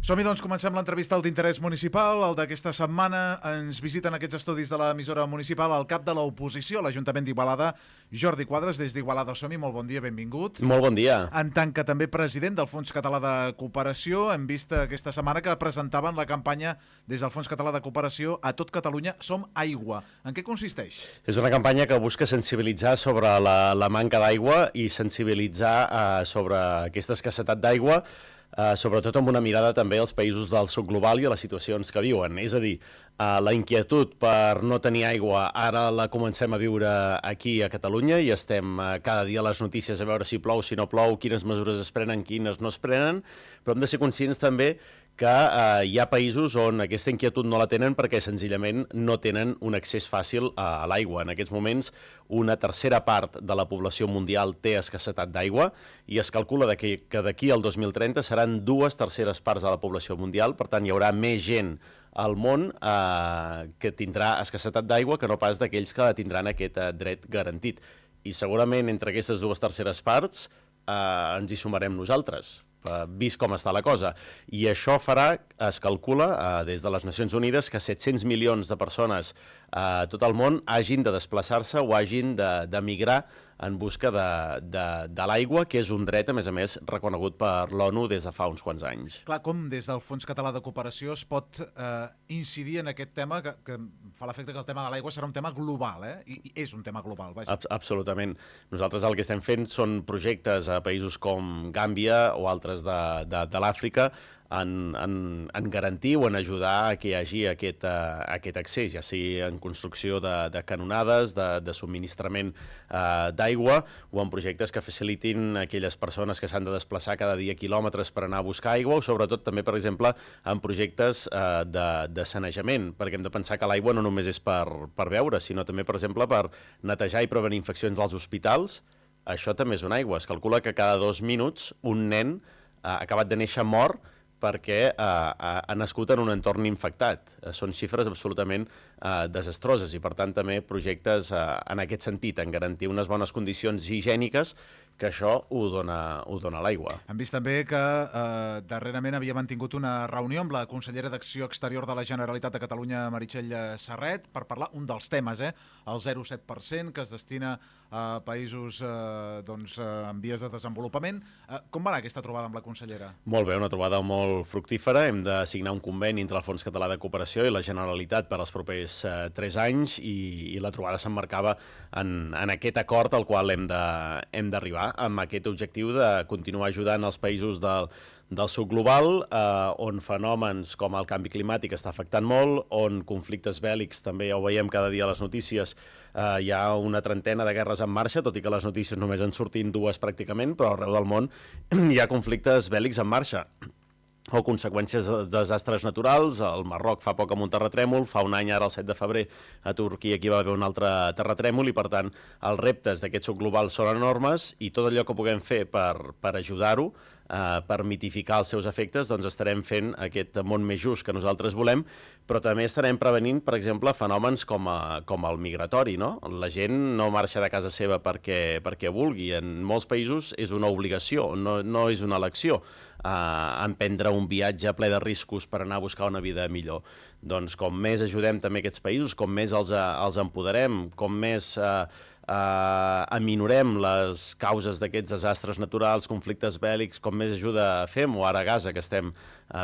Som-hi, doncs, comencem l'entrevista al d'Interès Municipal. El d'aquesta setmana ens visiten aquests estudis de l'emissora municipal el cap de l'oposició a l'Ajuntament d'Igualada, Jordi Quadras, des d'Igualada. Som-hi, molt bon dia, benvingut. Molt bon dia. En tant que també president del Fons Català de Cooperació, hem vist aquesta setmana que presentaven la campanya des del Fons Català de Cooperació a tot Catalunya Som Aigua. En què consisteix? És una campanya que busca sensibilitzar sobre la manca d'aigua i sensibilitzar sobre aquesta escassetat d'aigua, sobretot amb una mirada també als països del sud global i a les situacions que viuen. És a dir, la inquietud per no tenir aigua ara la comencem a viure aquí a Catalunya i estem cada dia a les notícies a veure si plou, si no plou, quines mesures es prenen, quines no es prenen, però hem de ser conscients també que hi ha països on aquesta inquietud no la tenen perquè senzillament no tenen un accés fàcil a l'aigua. En aquests moments, una tercera part de la població mundial té escassetat d'aigua i es calcula que d'aquí al 2030 seran 2/3 parts de la població mundial, per tant hi haurà més gent al món que tindrà escassetat d'aigua que no pas d'aquells que tindran aquest dret garantit. I segurament entre aquestes 2/3 parts ens hi sumarem nosaltres, vist com està la cosa. I això farà, es calcula, des de les Nacions Unides, que 700 milions de persones a tot el món hagin de desplaçar-se o hagin d'emigrar en busca de l'aigua, que és un dret, a més, reconegut per l'ONU des de fa uns quants anys. Clar, com des del Fons Català de Cooperació es pot incidir en aquest tema, que fa l'efecte que el tema de l'aigua serà un tema global, I és un tema global, vaja. Absolutament. Nosaltres el que estem fent són projectes a països com Gàmbia o altres de l'Àfrica en garantir o en ajudar a que hi hagi aquest accés, ja sigui en construcció de canonades, de subministrament d'aigua o en projectes que facilitin aquelles persones que s'han de desplaçar cada dia quilòmetres per anar a buscar aigua o sobretot també, per exemple, en projectes de sanejament, perquè hem de pensar que l'aigua no només és per beure, sinó també, per exemple, per netejar i prevenir infeccions als hospitals. Això també és una aigua. Es calcula que cada 2 minuts un nen acabat de néixer mort perquè ha nascut en un entorn infectat. Són xifres absolutament desastroses i, per tant, també projectes en aquest sentit, en garantir unes bones condicions higièniques, que això ho dona l'aigua. Hem vist també que darrerament havia mantingut una reunió amb la consellera d'Acció Exterior de la Generalitat de Catalunya, Meritxell Serret, per parlar un dels temes, el 0,7% que es destina a països en vies de desenvolupament. Com va anar aquesta trobada amb la consellera? Molt bé, una trobada molt fructífera. Hem de signar un conveni entre el Fons Català de Cooperació i la Generalitat per als propers 3 anys i la trobada s'emmarcava en aquest acord al qual hem d'arribar, amb aquest objectiu de continuar ajudant els països del sud global, on fenòmens com el canvi climàtic està afectant molt, on conflictes bèl·lics, també ja ho veiem cada dia a les notícies, hi ha una trentena de guerres en marxa, tot i que les notícies només en surtin 2 pràcticament, però arreu del món hi ha conflictes bèl·lics en marxa o conseqüències de desastres naturals. El Marroc fa poc amb un terratrèmol, fa un any, ara el 7 de febrer, a Turquia aquí va haver un altre terratrèmol i, per tant, els reptes d'aquest sud global són enormes i tot allò que puguem fer per ajudar-ho, per mitificar els seus efectes, doncs estarem fent aquest món més just que nosaltres volem, però també estarem prevenint, per exemple, fenòmens com el migratori, no? La gent no marxa de casa seva perquè vulgui. En molts països és una obligació, no és una elecció, emprendre un viatge ple de riscos per anar a buscar una vida millor. Doncs com més ajudem també aquests països, com més els empoderem, com més aminorem les causes d'aquests desastres naturals, conflictes bèl·lics, com més ajuda fem, o ara a Gaza, que estem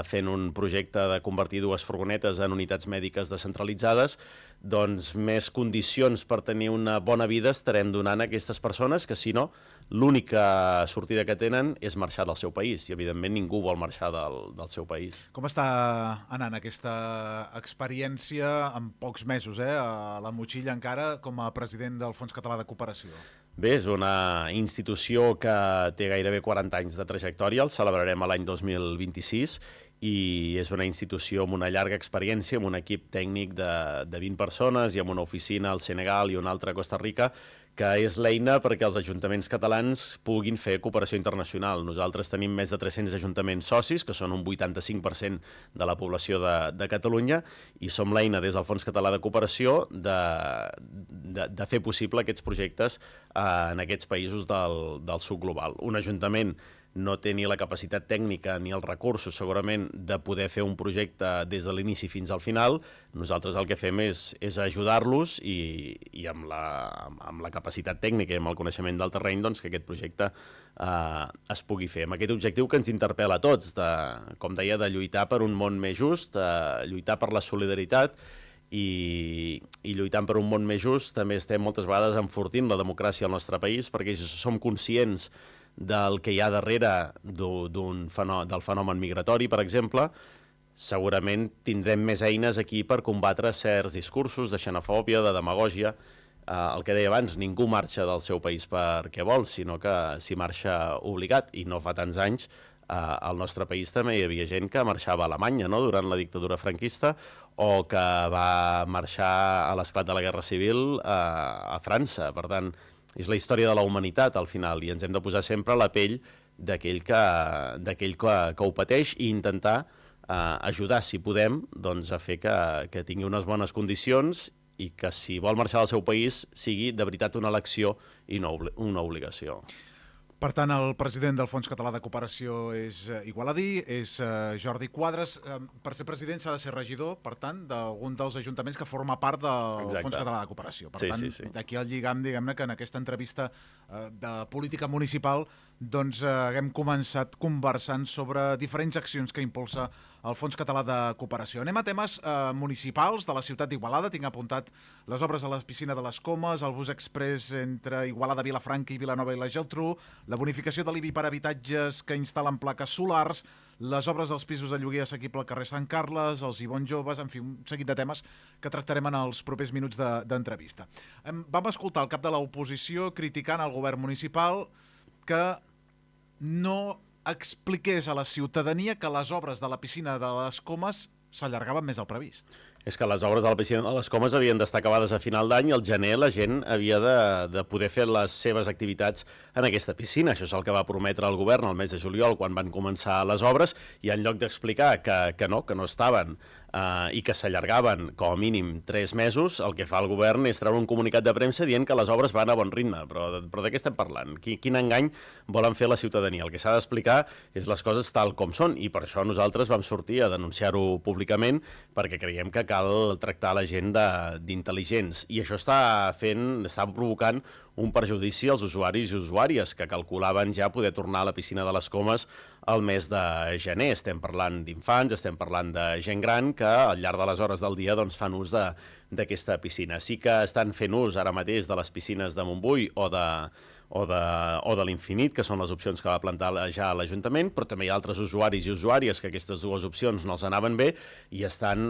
fent un projecte de convertir 2 furgonetes en unitats mèdiques descentralitzades, doncs més condicions per tenir una bona vida estarem donant a aquestes persones que, si no, l'única sortida que tenen és marxar del seu país i, evidentment, ningú vol marxar del seu país. Com està anant aquesta experiència en pocs mesos, a la motxilla encara, com a president del Fons Català de Cooperació? Bé, és una institució que té gairebé 40 anys de trajectòria, el celebrarem l'any 2026, i és una institució amb una llarga experiència, amb un equip tècnic de 20 persones i amb una oficina al Senegal i una altra a Costa Rica, que és l'eina perquè els ajuntaments catalans puguin fer cooperació internacional. Nosaltres tenim més de 300 ajuntaments socis, que són un 85% de la població de Catalunya, i som l'eina des del Fons Català de Cooperació de fer possible aquests projectes en aquests països del sud global. Un ajuntament no té ni la capacitat tècnica ni els recursos, segurament, de poder fer un projecte des de l'inici fins al final. Nosaltres el que fem és ajudar-los i amb la capacitat tècnica i amb el coneixement del terreny, doncs, que aquest projecte es pugui fer. Amb aquest objectiu que ens interpel·la a tots, com deia, de lluitar per un món més just, lluitar per la solidaritat, i lluitant per un món més just també estem moltes vegades enfortint la democràcia al nostre país, perquè som conscients del que hi ha darrere del fenomen migratori, per exemple. Segurament tindrem més eines aquí per combatre certs discursos de xenofòbia, de demagògia. El que deia abans, ningú marxa del seu país perquè vol, sinó que s'hi marxa obligat, i no fa tants anys al nostre país també hi havia gent que marxava a Alemanya, no?, durant la dictadura franquista, o que va marxar a l'esclat de la Guerra Civil a França. Per tant, és la història de la humanitat, al final, i ens hem de posar sempre a la pell d'aquell que ho pateix i intentar ajudar, si podem, doncs, a fer que tingui unes bones condicions i que, si vol marxar del seu país, sigui de veritat una elecció i no una obligació. Per tant, el president del Fons Català de Cooperació és igualadí, és Jordi Quadras. Per ser president s'ha de ser regidor, per tant, d'algun dels ajuntaments que forma part del Fons Català de Cooperació. Per tant, d'aquí el lligam, diguem-ne, que en aquesta entrevista de política municipal doncs haguem començat conversant sobre diferents accions que impulsa el Fons Català de Cooperació. Anem a temes municipals de la ciutat d'Igualada. Tinc apuntat les obres a la piscina de les Comes, el bus express entre Igualada, Vilafranca i Vilanova i la Geltrú, la bonificació de l'IBI per habitatges que instal·len plaques solars, les obres dels pisos de lloguer assequible al carrer Sant Carles, els Ibon Joves, en fi, un seguit de temes que tractarem en els propers minuts d'entrevista. Vam escoltar el cap de l'oposició criticant el govern municipal que no expliqués a la ciutadania que les obres de la piscina de les Comes s'allargaven més del previst. És que les obres de la piscina de les Comes havien d'estar acabades a final d'any i al gener la gent havia de poder fer les seves activitats en aquesta piscina. Això és el que va prometre el govern el mes de juliol quan van començar les obres, i en lloc d'explicar que no estaven i que s'allargaven com a mínim 3 mesos, el que fa el govern és treure un comunicat de premsa dient que les obres van a bon ritme. Però de què estem parlant? Quin engany volen fer a la ciutadania? El que s'ha d'explicar és les coses tal com són, i per això nosaltres vam sortir a denunciar-ho públicament, perquè creiem que cal tractar la gent d'intel·ligents. I això està provocant un perjudici als usuaris i usuàries que calculaven ja poder tornar a la piscina de les Comes al mes de gener. Estem parlant d'infants, estem parlant de gent gran que al llarg de les hores del dia doncs, fan ús d'aquesta piscina. Sí que estan fent ús ara mateix de les piscines de Montbui o de l'Infinit, que són les opcions que va plantar ja l'Ajuntament, però també hi ha altres usuaris i usuàries que aquestes dues opcions no els anaven bé i estan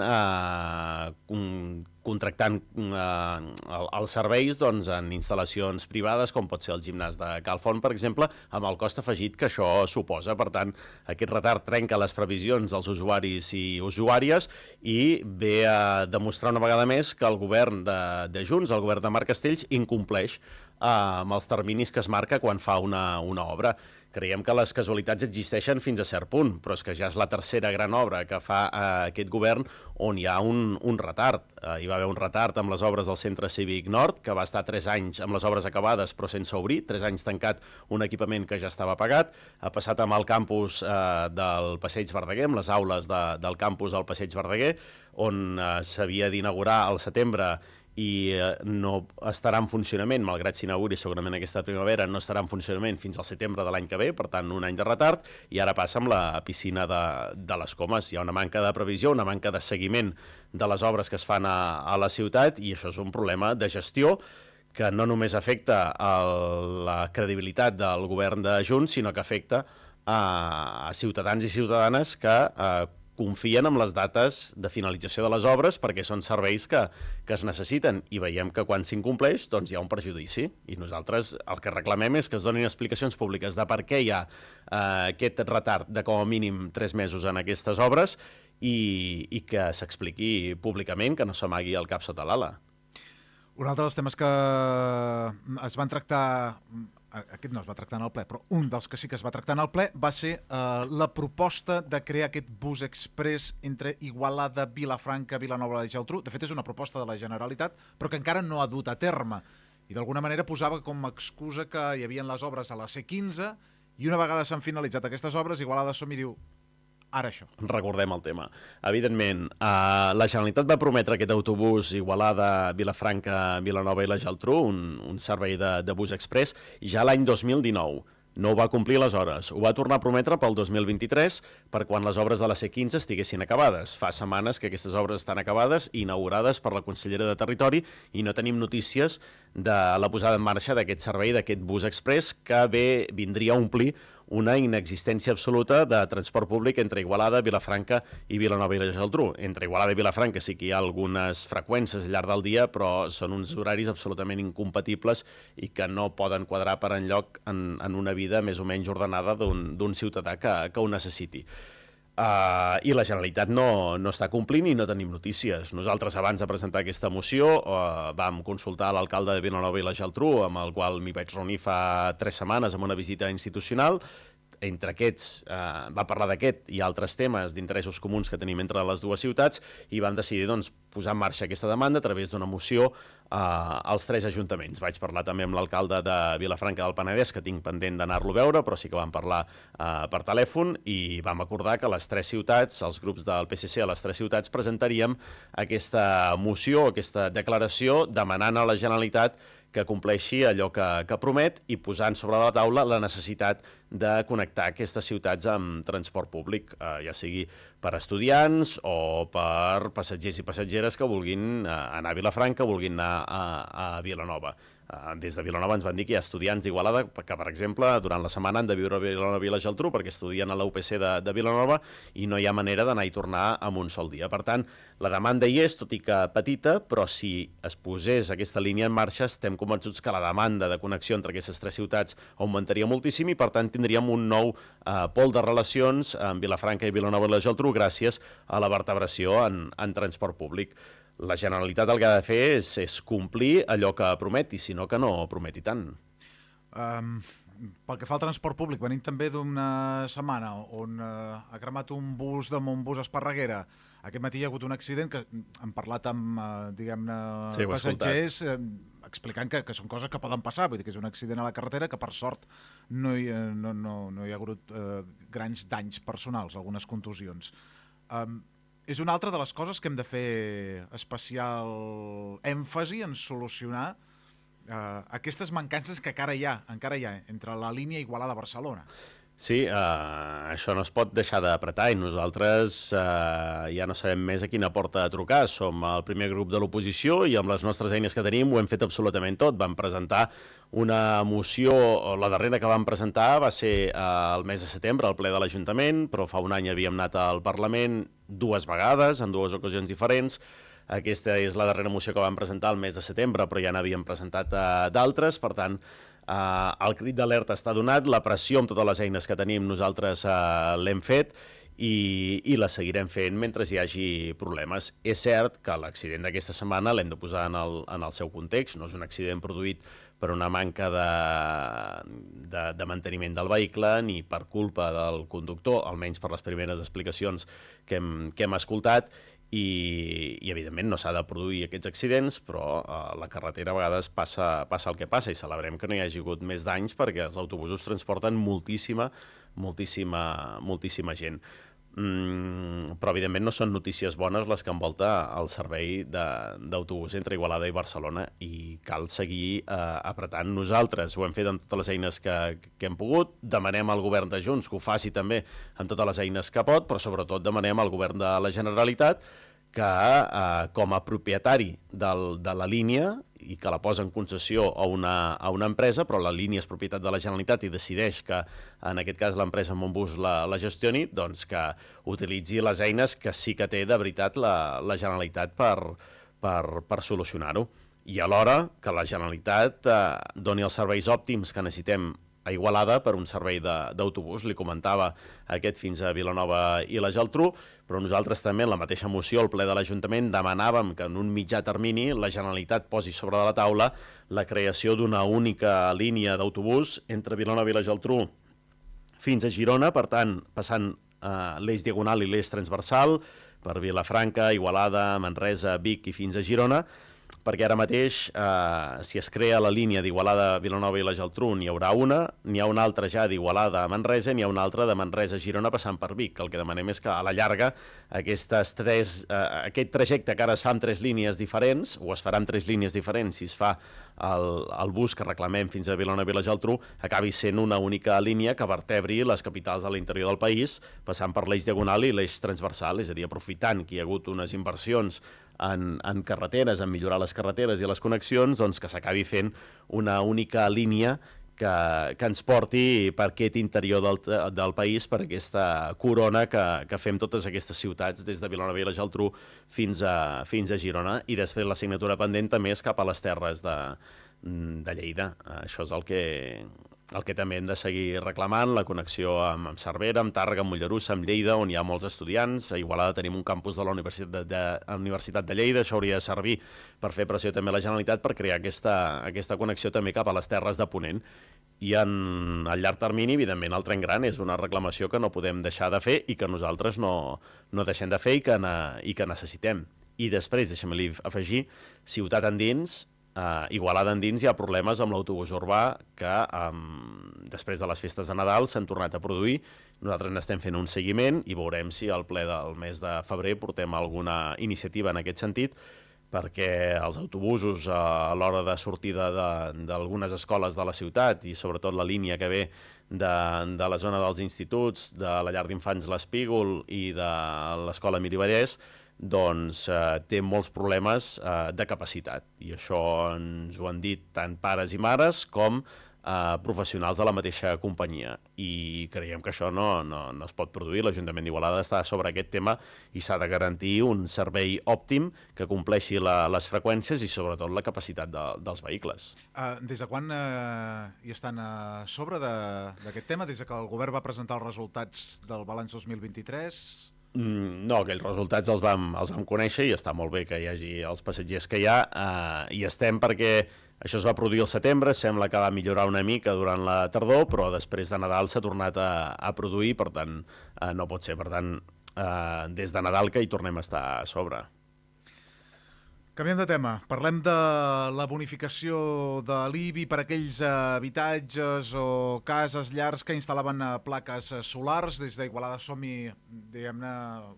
contractant els serveis doncs, en instal·lacions privades, com pot ser el gimnàs de Cal Font, per exemple, amb el cost afegit que això suposa. Per tant, aquest retard trenca les previsions dels usuaris i usuàries i ve a demostrar una vegada més que el govern de Junts, el govern de Marc Castells, incompleix amb els terminis que es marca quan fa una obra. Creiem que les casualitats existeixen fins a cert punt, però és que ja és la tercera gran obra que fa aquest govern on hi ha un retard. Hi va haver un retard amb les obres del Centre Cívic Nord, que va estar 3 anys amb les obres acabades però sense obrir, 3 anys tancat un equipament que ja estava pagat. Ha passat amb el campus del Passeig Verdaguer, amb les aules del campus del Passeig Verdaguer, on s'havia d'inaugurar al setembre i no estarà en funcionament, malgrat s'inauguri segurament aquesta primavera, no estarà en funcionament fins al setembre de l'any que ve, per tant, un any de retard, i ara passa amb la piscina de les Comes. Hi ha una manca de previsió, una manca de seguiment de les obres que es fan a la ciutat, i això és un problema de gestió que no només afecta la credibilitat del govern de Junts, sinó que afecta a ciutadans i ciutadanes que confien en les dates de finalització de les obres perquè són serveis que es necessiten, i veiem que quan s'incompleix doncs hi ha un perjudici, i nosaltres el que reclamem és que es donin explicacions públiques de per què hi ha aquest retard de com a mínim 3 mesos en aquestes obres i que s'expliqui públicament, que no s'amagui el cap sota l'ala. Un altre dels temes que es van tractar, aquest no es va tractar en el ple, però un dels que sí que es va tractar en el ple va ser la proposta de crear aquest bus express entre Igualada, Vilafranca, Vilanova i la Geltrú. De fet, és una proposta de la Generalitat, però que encara no ha dut a terme. I d'alguna manera posava com a excusa que hi havia les obres a la C15 I una vegada s'han finalitzat aquestes obres, Igualada Som i diu, ara això. Recordem el tema. Evidentment, la Generalitat va prometre aquest autobús Igualada, Vilafranca, Vilanova i la Geltrú, un servei de bus express, ja l'any 2019. No ho va complir aleshores. Ho va tornar a prometre pel 2023 per quan les obres de la C15 estiguessin acabades. Fa setmanes que aquestes obres estan acabades i inaugurades per la consellera de Territori i no tenim notícies de la posada en marxa d'aquest servei, d'aquest bus express, que vindria a omplir una inexistència absoluta de transport públic entre Igualada, Vilafranca i Vilanova i la Geltrú. Entre Igualada i Vilafranca sí que hi ha algunes freqüències al llarg del dia, però són uns horaris absolutament incompatibles i que no poden quadrar per enlloc en una vida més o menys ordenada d'un ciutadà que ho necessiti. I la Generalitat no està complint i no tenim notícies. Nosaltres, abans de presentar aquesta moció, vam consultar l'alcalde de Vilanova i la Geltrú, amb el qual m'hi vaig reunir fa 3 setmanes amb una visita institucional. Entre aquests, va parlar d'aquest i altres temes d'interessos comuns que tenim entre les dues ciutats i vam decidir posar en marxa aquesta demanda a través d'una moció als 3 ajuntaments. Vaig parlar també amb l'alcalde de Vilafranca del Penedès, que tinc pendent d'anar-lo a veure, però sí que vam parlar per telèfon i vam acordar que les 3 ciutats, els grups del PSC a les 3 ciutats, presentaríem aquesta moció, aquesta declaració, demanant a la Generalitat que compleixi allò que promet i posant sobre la taula la necessitat de connectar aquestes ciutats amb transport públic, ja sigui per estudiants o per passatgers i passatgeres que vulguin anar a Vilafranca, vulguin anar a Vilanova. Des de Vilanova ens van dir que hi ha estudiants d'Igualada que, per exemple, durant la setmana han de viure a Vilanova i la Geltrú perquè estudien a la UPC de Vilanova i no hi ha manera d'anar i tornar en un sol dia. Per tant, la demanda hi és, tot i que petita, però si es posés aquesta línia en marxa, estem convençuts que la demanda de connexió entre aquestes 3 ciutats augmentaria moltíssim i, per tant, tindríem un nou pol de relacions amb Vilafranca i Vilanova i la Geltrú gràcies a la vertebració en transport públic. La Generalitat el que ha de fer és complir allò que prometi, sinó que no prometi tant. Pel que fa al transport públic, venim també d'una setmana on ha cremat un bus de Montbus a Esparreguera. Aquest matí hi ha hagut un accident que hem parlat amb, diguem-ne, passatgers explicant que són coses que poden passar, vull dir que és un accident a la carretera que per sort no hi ha hagut grans danys personals, algunes contusions. És una altra de les coses que hem de fer especial èmfasi en solucionar aquestes mancances que encara hi ha entre la línia Igualada-Barcelona. Sí, això no es pot deixar d'apretar i nosaltres ja no sabem més a quina porta trucar. Som el primer grup de l'oposició i amb les nostres eines que tenim ho hem fet absolutament tot. Vam presentar una moció, la darrera que vam presentar va ser el mes de setembre al ple de l'Ajuntament, però fa un any havíem anat al Parlament 2 vegades, en 2 ocasions diferents. Aquesta és la darrera moció que vam presentar el mes de setembre, però ja n'havíem presentat d'altres, per tant, el crit d'alerta està donat, la pressió amb totes les eines que tenim nosaltres l'hem fet i la seguirem fent mentre hi hagi problemes. És cert que l'accident d'aquesta setmana l'hem de posar en el seu context, no és un accident produït per una manca de manteniment del vehicle ni per culpa del conductor, almenys per les primeres explicacions que hem escoltat, i evidentment no s'ha de produir aquests accidents, però a la carretera a vegades passa el que passa i celebrem que no hi hagi hagut més danys perquè els autobusos transporten moltíssima gent. Però evidentment no són notícies bones les que envolta el servei d'autobús entre Igualada i Barcelona i cal seguir apretant. Nosaltres ho hem fet amb totes les eines que hem pogut, demanem al govern de Junts que ho faci també amb totes les eines que pot, però sobretot demanem al govern de la Generalitat que com a propietari de la línia i que la posa en concessió a una empresa, però la línia és propietat de la Generalitat i decideix que, en aquest cas, l'empresa Montbus la gestioni, doncs que utilitzi les eines que sí que té de veritat la Generalitat per solucionar-ho. I alhora que la Generalitat doni els serveis òptims que necessitem a Igualada per un servei d'autobús. Li comentava aquest fins a Vilanova i la Geltrú, però nosaltres també en la mateixa moció al ple de l'Ajuntament demanàvem que en un mitjà termini la Generalitat posi sobre la taula la creació d'una única línia d'autobús entre Vilanova i la Geltrú fins a Girona, per tant, passant l'eix diagonal i l'eix transversal per Vilafranca, Igualada, Manresa, Vic i fins a Girona, perquè ara mateix, si es crea la línia d'Igualada, Vilanova i la Geltrú, n'hi haurà una, n'hi ha una altra ja d'Igualada a Manresa, n'hi ha una altra de Manresa a Girona passant per Vic. El que demanem és que a la llarga aquest trajecte que ara es fa amb 3 línies diferents, o es farà amb 3 línies diferents si es fa el bus que reclamem fins a Vilanova i la Geltrú, acabi sent una única línia que vertebri les capitals de l'interior del país, passant per l'eix diagonal i l'eix transversal, és a dir, aprofitant que hi ha hagut unes inversions en carreteres, en millorar les carreteres i les connexions, doncs que s'acabi fent una única línia que ens porti per aquest interior del país, per aquesta corona que fem totes aquestes ciutats, des de Vilanova i la Geltrú fins a Girona, i després la signatura pendent també és cap a les terres de Lleida. Això és el que també hem de seguir reclamant, la connexió amb Cervera, amb Tàrrega, amb Mollerussa, amb Lleida, on hi ha molts estudiants. A Igualada tenim un campus de la Universitat de Lleida, això hauria de servir per fer pressió també a la Generalitat per crear aquesta connexió també cap a les terres de Ponent. I al llarg termini, evidentment, el tren gran és una reclamació que no podem deixar de fer i que nosaltres no deixem de fer i que necessitem. I després, deixem-li afegir, ciutat endins, Igualada endins hi ha problemes amb l'autobús urbà que després de les festes de Nadal s'han tornat a produir. Nosaltres n'estem fent un seguiment i veurem si al ple del mes de febrer portem alguna iniciativa en aquest sentit, perquè els autobusos a l'hora de sortida d'algunes escoles de la ciutat i sobretot la línia que ve de la zona dels instituts, de la llar d'infants L'Espígol i de l'escola Miri Vallès, doncs té molts problemes de capacitat. I això ens ho han dit tant pares i mares com professionals de la mateixa companyia. I creiem que això no es pot produir. L'Ajuntament d'Igualada està sobre aquest tema i s'ha de garantir un servei òptim que compleixi les freqüències i sobretot la capacitat dels vehicles. Des de quan hi estan a sobre d'aquest tema? Des que el govern va presentar els resultats del balanç 2023? No, aquells resultats els vam conèixer i està molt bé que hi hagi els passatgers que hi ha. Hi estem perquè això es va produir al setembre, sembla que va millorar una mica durant la tardor, però després de Nadal s'ha tornat a produir, per tant, no pot ser. Per tant, des de Nadal que hi tornem a estar a sobre. Canviem de tema. Parlem de la bonificació de l'IBI per aquells habitatges o cases, llars que instal·laven plaques solars. Des d'Igualada Som-hi, diguem-ne,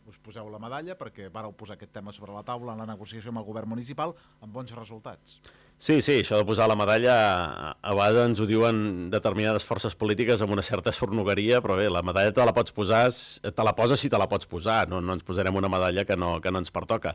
us poseu la medalla perquè vareu posar aquest tema sobre la taula en la negociació amb el govern municipal amb bons resultats. Sí, això de posar la medalla, a vegades ens ho diuen determinades forces polítiques amb una certa sornogueria, però bé, la medalla te la poses si te la pots posar, no ens posarem una medalla que no ens pertoca.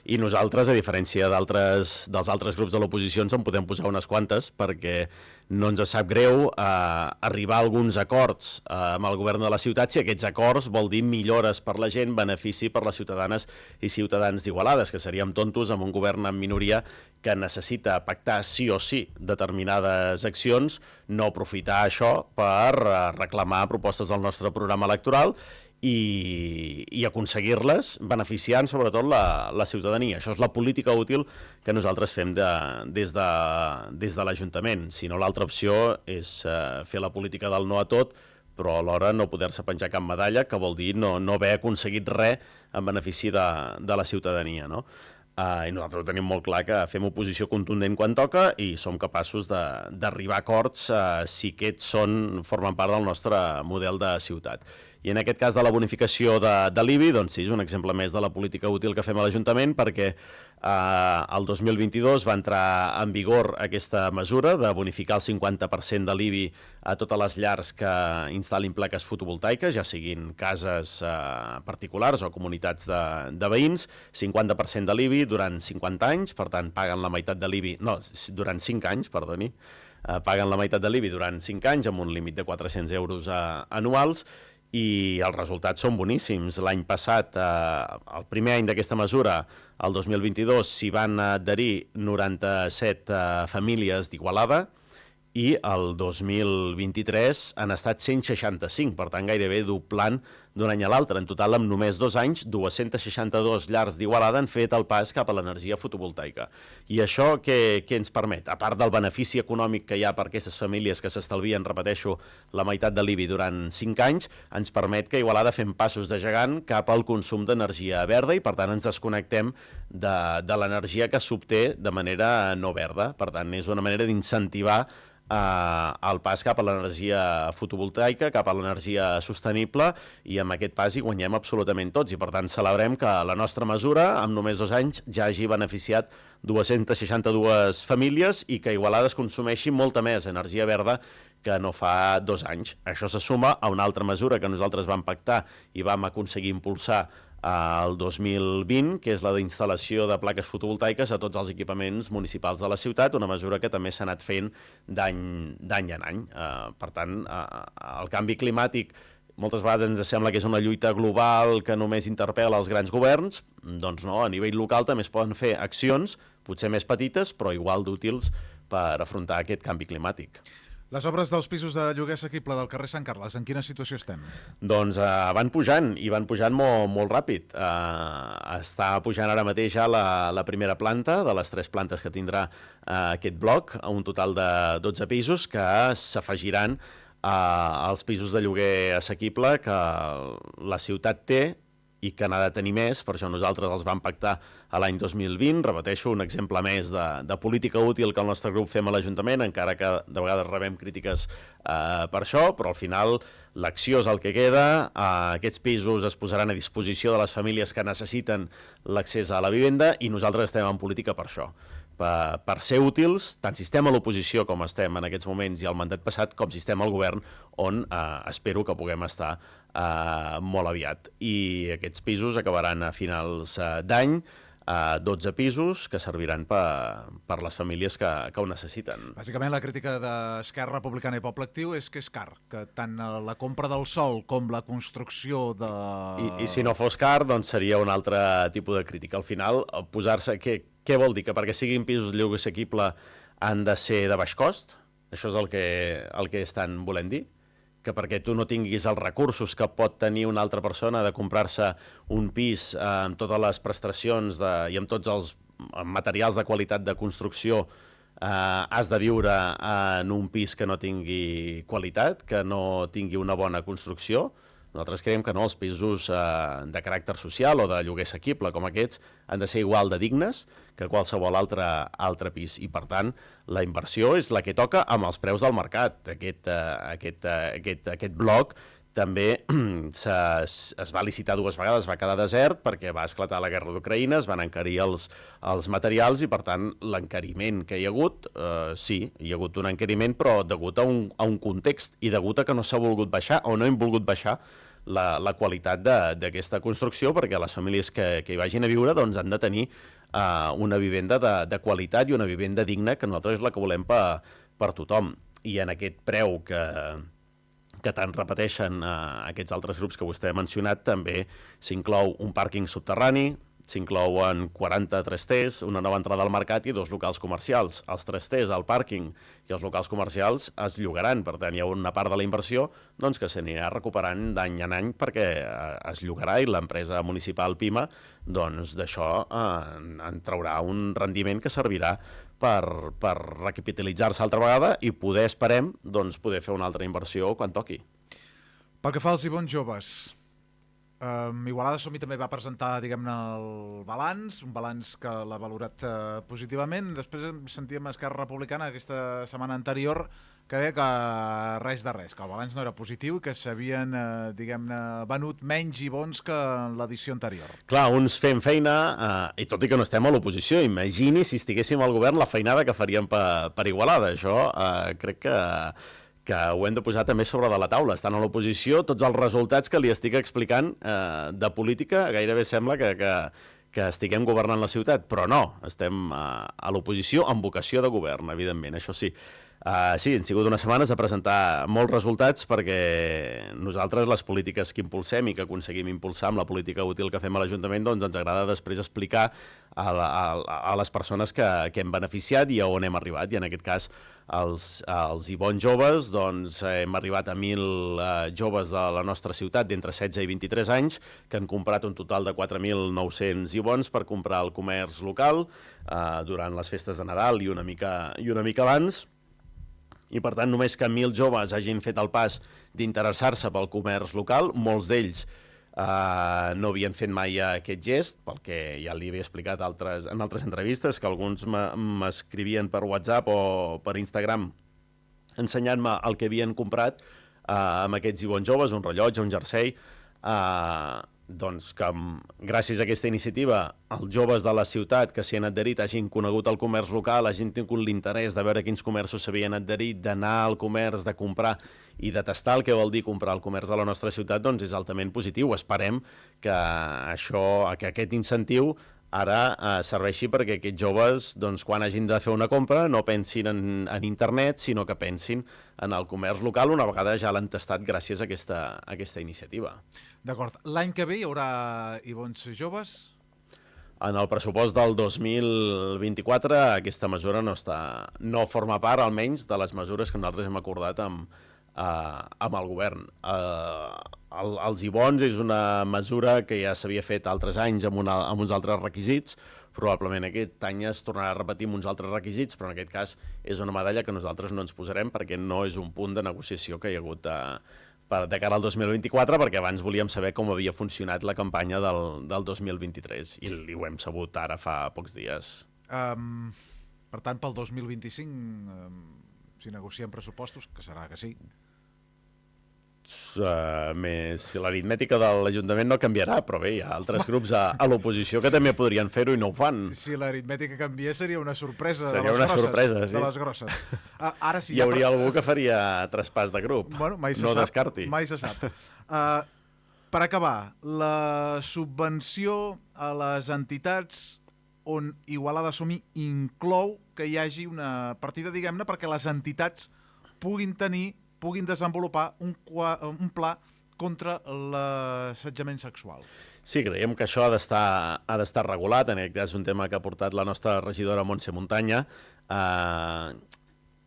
I nosaltres, a diferència dels altres grups de l'oposició, ens en podem posar unes quantes, perquè no ens sap greu arribar a alguns acords amb el govern de la ciutat si aquests acords vol dir millores per la gent, benefici per les ciutadanes i ciutadans d'Igualada, que seríem tontos amb un govern en minoria que necessita pactar sí o sí determinades accions, no aprofitar això per reclamar propostes del nostre programa electoral i aconseguir-les beneficiant sobretot la ciutadania. Això és la política útil que nosaltres fem des de l'Ajuntament. Si no, l'altra opció és fer la política del no a tot, però alhora no poder-se penjar cap medalla, que vol dir no haver aconseguit res en benefici de la ciutadania, no? I nosaltres ho tenim molt clar que fem oposició contundent quan toca i som capaços d'arribar a acords si aquests formen part del nostre model de ciutat. I en aquest cas de la bonificació de l'IBI, doncs sí, és un exemple més de la política útil que fem a l'Ajuntament, perquè el 2022 va entrar en vigor aquesta mesura de bonificar el 50% de l'IBI a totes les llars que instal·lin plaques fotovoltaiques, ja siguin cases particulars o comunitats de veïns, 50% de l'IBI durant 50 anys, per tant paguen la meitat de l'IBI, no, durant 5 anys, perdoni, paguen la meitat de l'IBI durant 5 anys amb un límit de 400 euros anuals, i els resultats són boníssims. L'any passat, el primer any d'aquesta mesura, el 2022, s'hi van adherir 97 famílies d'Igualada i el 2023 han estat 165, per tant gairebé doblant d'un any a l'altre. En total, en només 2 anys, 262 llars d'Igualada han fet el pas cap a l'energia fotovoltaica. I això què ens permet? A part del benefici econòmic que hi ha per aquestes famílies que s'estalvien, repeteixo, la meitat de l'IBI durant 5 anys, ens permet que a Igualada fem passos de gegant cap al consum d'energia verda i, per tant, ens desconnectem de l'energia que s'obté de manera no verda. Per tant, és una manera d'incentivar el pas cap a l'energia fotovoltaica, cap a l'energia sostenible, i amb aquest pas hi guanyem absolutament tots. I, per tant, celebrem que la nostra mesura, en només 2 anys, ja hagi beneficiat 262 famílies i que Igualada es consumeixi molta més energia verda que no fa 2 anys. Això se suma a una altra mesura que nosaltres vam pactar i vam aconseguir impulsar el 2020, que és la d'instal·lació de plaques fotovoltaiques a tots els equipaments municipals de la ciutat, una mesura que també s'ha anat fent d'any en any. Per tant, el canvi climàtic moltes vegades ens sembla que és una lluita global que només interpel·la els grans governs. Doncs no, a nivell local també es poden fer accions, potser més petites, però igual d'útils per afrontar aquest canvi climàtic. Les obres dels pisos de lloguer assequible del carrer Sant Carles, en quina situació estem? Doncs van pujant, i van pujant molt ràpid. Està pujant ara mateix ja la primera planta, de les 3 plantes que tindrà aquest bloc, a un total de 12 pisos que s'afegiran als pisos de lloguer assequible que la ciutat té i que n'ha de tenir més. Per això nosaltres els vam pactar a l'any 2020. Repeteixo, un exemple més de política útil que el nostre grup fem a l'Ajuntament, encara que de vegades rebem crítiques per això, però al final l'acció és el que queda. Aquests pisos es posaran a disposició de les famílies que necessiten l'accés a la vivenda i nosaltres estem en política per això, per ser útils, tant si estem a l'oposició com estem en aquests moments i al mandat passat, com si estem al govern, on espero que puguem estar molt aviat. I aquests pisos acabaran a finals d'any, 12 pisos que serviran per les famílies que ho necessiten. Bàsicament, la crítica d'Esquerra Republicana i Poble Actiu és que és car, que tant la compra del sòl com la construcció de... I si no fos car, doncs seria un altre tipus de crítica. Al final, posar-se... Què vol dir? Que perquè siguin pisos de lloguer assequible han de ser de baix cost? Això és el que estan volent dir? Que perquè tu no tinguis els recursos que pot tenir una altra persona de comprar-se un pis amb totes les prestacions i amb tots els materials de qualitat de construcció, has de viure en un pis que no tingui qualitat, que no tingui una bona construcció. Nosaltres creiem que no, els pisos de caràcter social o de lloguer assequible com aquests han de ser igual de dignes que qualsevol altre pis. I, per tant, la inversió és la que toca amb els preus del mercat. Aquest bloc també es va licitar 2 vegades, va quedar desert perquè va esclatar la guerra d'Ucraïna, es van encarir els materials i, per tant, l'encariment que hi ha hagut, sí, hi ha hagut un encariment, però degut a un context i degut a que no s'ha volgut baixar o no hem volgut baixar la qualitat d'aquesta construcció, perquè les famílies que hi vagin a viure doncs, han de tenir una vivenda de qualitat i una vivenda digna, que nosaltres és la que volem per tothom. I en aquest preu que tant repeteixen aquests altres grups que vostè ha mencionat, també s'inclou un pàrquing subterrani, s'inclouen 40 trasters, una nova entrada al mercat i 2 locals comercials. Els trasters, el pàrquing i els locals comercials es llogaran, per tant hi ha una part de la inversió doncs, que s'anirà recuperant d'any en any perquè es llogarà i l'empresa municipal PIMA doncs, d'això en traurà un rendiment que servirà per recapitalitzar-se altra vegada i poder, esperem, doncs, poder fer una altra inversió quan toqui. Pel que fa als i bons joves, Igualada Som-hi també va presentar, diguem-ne, el balanç, un balanç que l'ha valorat positivament. Després sentíem Esquerra Republicana aquesta setmana anterior que deia que res de res, que el balanç no era positiu i que s'havien, diguem-ne, venut menys i bons que en l'edició anterior. Clar, uns fem feina, i tot i que no estem a l'oposició, imagini si estiguéssim al govern la feinada que faríem per Igualada. Això crec que ho hem de posar també sobre de la taula. Estan a l'oposició, tots els resultats que li estic explicant de política gairebé sembla que estiguem governant la ciutat, però no, estem a l'oposició amb vocació de govern, evidentment, això sí. Sí, han sigut unes setmanes de presentar molts resultats perquè nosaltres les polítiques que impulsem i que aconseguim impulsar amb la política útil que fem a l'Ajuntament, doncs ens agrada després explicar a les persones que hem beneficiat i a on hem arribat. I en aquest cas, els i bons joves, doncs hem arribat a 1.000 joves de la nostra ciutat d'entre 16 i 23 anys que han comprat un total de 4.900 i bons per comprar al comerç local durant les festes de Nadal i una mica abans. I, per tant, només que 1.000 joves hagin fet el pas d'interessar-se pel comerç local, molts d'ells no havien fet mai aquest gest, pel que ja li havia explicat en altres entrevistes, que alguns m'escrivien per WhatsApp o per Instagram ensenyant-me el que havien comprat amb aquests i bons joves, un rellotge, un jersei, doncs que gràcies a aquesta iniciativa els joves de la ciutat que s'hi han adherit hagin conegut el comerç local, hagin tingut l'interès de veure quins comerços s'havien adherit, d'anar al comerç, de comprar i de tastar el que vol dir comprar al comerç de la nostra ciutat, doncs és altament positiu. Esperem que aquest incentiu ara serveixi perquè aquests joves, doncs, quan hagin de fer una compra, no pensin en internet, sinó que pensin en el comerç local, una vegada ja l'han tastat gràcies a aquesta iniciativa. D'acord. L'any que ve hi haurà i bons joves? En el pressupost del 2024 aquesta mesura no forma part, almenys, de les mesures que nosaltres hem acordat amb el govern. Els i bons és una mesura que ja s'havia fet altres anys amb uns altres requisits. Probablement aquest any es tornarà a repetir amb uns altres requisits, però en aquest cas és una medalla que nosaltres no ens posarem perquè no és un punt de negociació que hi ha hagut de cara al 2024, perquè abans volíem saber com havia funcionat la campanya del 2023 i ho hem sabut ara fa pocs dies. Per tant, pel 2025, si negociem pressupostos, que serà que sí. Si l'aritmètica de l'Ajuntament no canviarà, però bé, hi ha altres grups a l'oposició que també podrien fer-ho i no ho fan. Si l'aritmètica canviés seria una sorpresa de les grosses. Ara sí, hi hauria algú que faria traspàs de grup. Bueno, mai se no sap, descarti. Mai se sap. Per acabar, la subvenció a les entitats on Igualada Som-hi inclou que hi hagi una partida, diguem-ne, perquè les entitats puguin desenvolupar un pla contra l'assetjament sexual. Sí, creiem que això ha d'estar regulat. En aquest cas és un tema que ha portat la nostra regidora Montse Muntanya.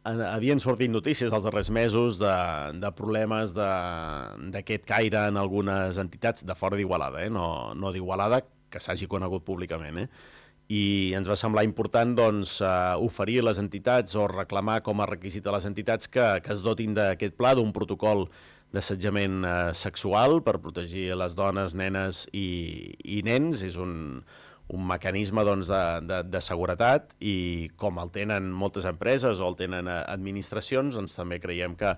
Havien sortit notícies els darrers mesos de problemes d'aquest caire en algunes entitats de fora d'Igualada, no d'Igualada, que s'hagi conegut públicament, i ens va semblar important doncs, oferir a les entitats o reclamar com a requisit a les entitats que es dotin d'aquest pla, d'un protocol d'assetjament sexual per protegir les dones, nenes i nens. És un mecanisme doncs, de seguretat i com el tenen moltes empreses o el tenen administracions, doncs també creiem que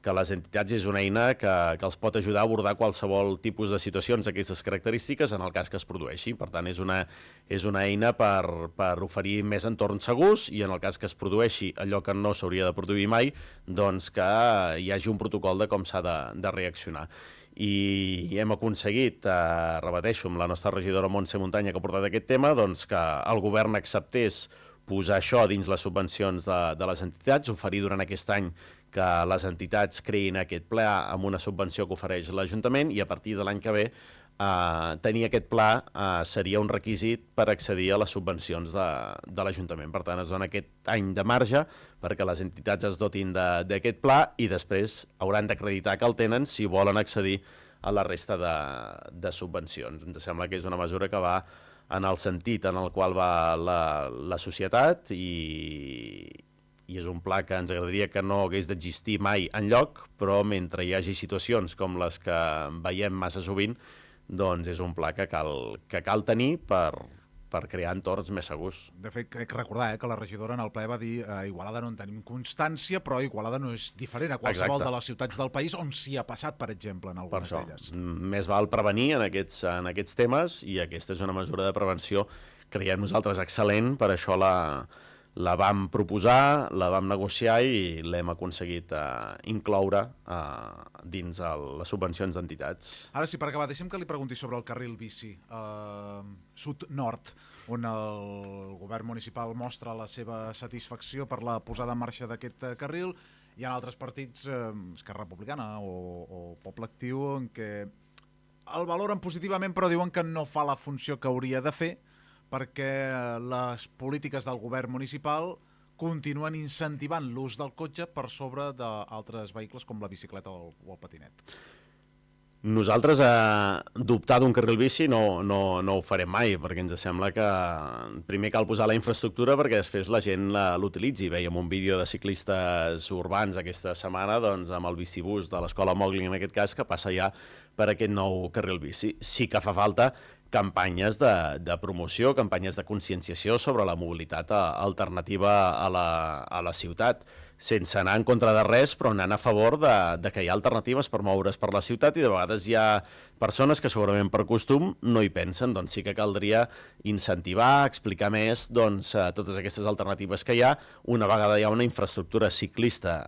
les entitats és una eina que els pot ajudar a abordar qualsevol tipus de situacions d'aquestes característiques en el cas que es produeixi. Per tant, és una eina per oferir més entorns segurs i en el cas que es produeixi allò que no s'hauria de produir mai, doncs que hi hagi un protocol de com s'ha de reaccionar. I hem aconseguit, repeteixo, amb la nostra regidora Montse Muntanya que ha portat aquest tema, doncs que el govern acceptés posar això dins les subvencions de les entitats, oferir durant aquest any que les entitats creïn aquest pla amb una subvenció que ofereix l'Ajuntament i a partir de l'any que ve tenir aquest pla seria un requisit per accedir a les subvencions de l'Ajuntament. Per tant, es dona aquest any de marge perquè les entitats es dotin d'aquest pla i després hauran d'acreditar que el tenen si volen accedir a la resta de subvencions. Ens sembla que és una mesura que va en el sentit en el qual va la societat i és un pla que ens agradaria que no hagués d'existir mai enlloc, però mentre hi hagi situacions com les que veiem massa sovint, doncs és un pla que cal tenir per crear entorns més segurs. De fet, crec recordar que la regidora en el ple va dir a Igualada no en tenim constància, però Igualada no és diferent a qualsevol de les ciutats del país on s'hi ha passat, per exemple, en algunes d'elles. Més val prevenir en aquests temes i aquesta és una mesura de prevenció, creiem nosaltres, excel·lent, per això la vam proposar, la vam negociar i l'hem aconseguit incloure dins les subvencions d'entitats. Ara sí, per acabar, deixem que li pregunti sobre el carril bici sud-nord, on el govern municipal mostra la seva satisfacció per la posada en marxa d'aquest carril. Hi ha altres partits, Esquerra Republicana o Poble Actiu, en què el valoren positivament però diuen que no fa la funció que hauria de fer perquè les polítiques del govern municipal continuen incentivant l'ús del cotxe per sobre d'altres vehicles com la bicicleta o el patinet. Nosaltres dubtar d'un carril bici no ho farem mai, perquè ens sembla que primer cal posar la infraestructura perquè després la gent l'utilitzi. Vèiem un vídeo de ciclistes urbans aquesta setmana doncs, amb el bicibús de l'escola Mogli, en aquest cas, que passa ja per aquest nou carril bici. Sí que fa falta campanyes de promoció, campanyes de conscienciació sobre la mobilitat alternativa a la ciutat, sense anar en contra de res, però anant a favor de que hi ha alternatives per moure's per la ciutat, i de vegades hi ha persones que segurament per costum no hi pensen. Doncs sí que caldria incentivar, explicar més totes aquestes alternatives que hi ha, una vegada hi ha una infraestructura ciclista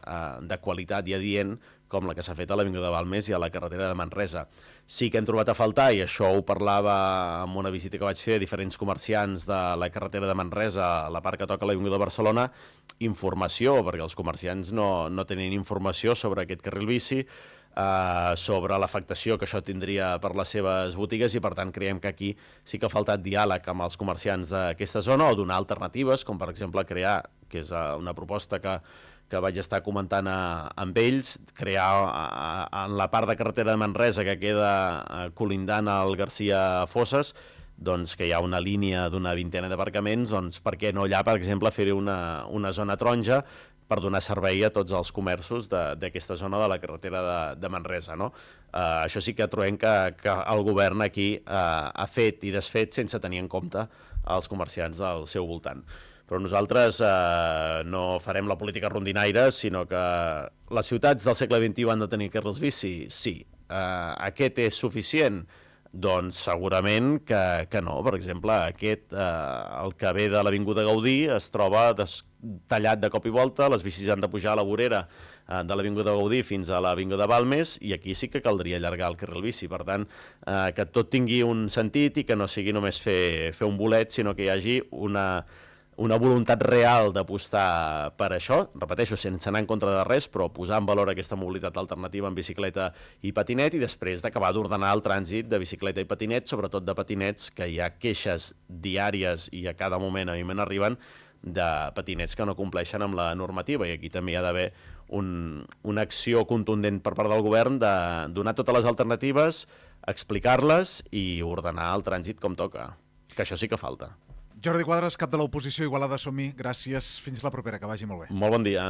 de qualitat i adient, com la que s'ha fet a l'Avinguda Balmes i a la carretera de Manresa. Sí que hem trobat a faltar, i això ho parlava en una visita que vaig fer a diferents comerciants de la carretera de Manresa, a la part que toca l'Avinguda de Barcelona, informació, perquè els comerciants no tenen informació sobre aquest carril bici, sobre l'afectació que això tindria per les seves botigues, i per tant creiem que aquí sí que ha faltat diàleg amb els comerciants d'aquesta zona, o donar alternatives, com per exemple crear, que és una proposta que vaig estar comentant amb ells, crear en la part de carretera de Manresa que queda colindant al Garcia Fosses, doncs que hi ha una línia d'una vintena d'aparcaments, doncs per què no allà, per exemple, fer una zona taronja per donar servei a tots els comerços d'aquesta zona de la carretera de Manresa, no? Això sí que trobem que el govern aquí ha fet i desfet sense tenir en compte els comerciants del seu voltant. Però nosaltres no farem la política rondinaire, sinó que les ciutats del segle XXI han de tenir carrils bici? Sí. Aquest és suficient? Doncs segurament que no. Per exemple, el que ve de l'Avinguda Gaudí es troba tallat de cop i volta, les bicis han de pujar a la vorera de l'Avinguda Gaudí fins a l'Avinguda Balmes, i aquí sí que caldria allargar el carril bici. Per tant, que tot tingui un sentit i que no sigui només fer un bolet, sinó que hi hagi una voluntat real d'apostar per això, repeteixo, sense anar en contra de res, però posar en valor aquesta mobilitat alternativa en bicicleta i patinet, i després d'acabar d'ordenar el trànsit de bicicleta i patinet, sobretot de patinets, que hi ha queixes diàries i a cada moment a mi me n'arriben de patinets que no compleixen amb la normativa, i aquí també hi ha d'haver una acció contundent per part del govern de donar totes les alternatives, explicar-les i ordenar el trànsit com toca, que això sí que falta. Jordi Quadras, cap de l'oposició, Igualada Som-hi, gràcies. Fins la propera, que vagi molt bé. Molt bon dia.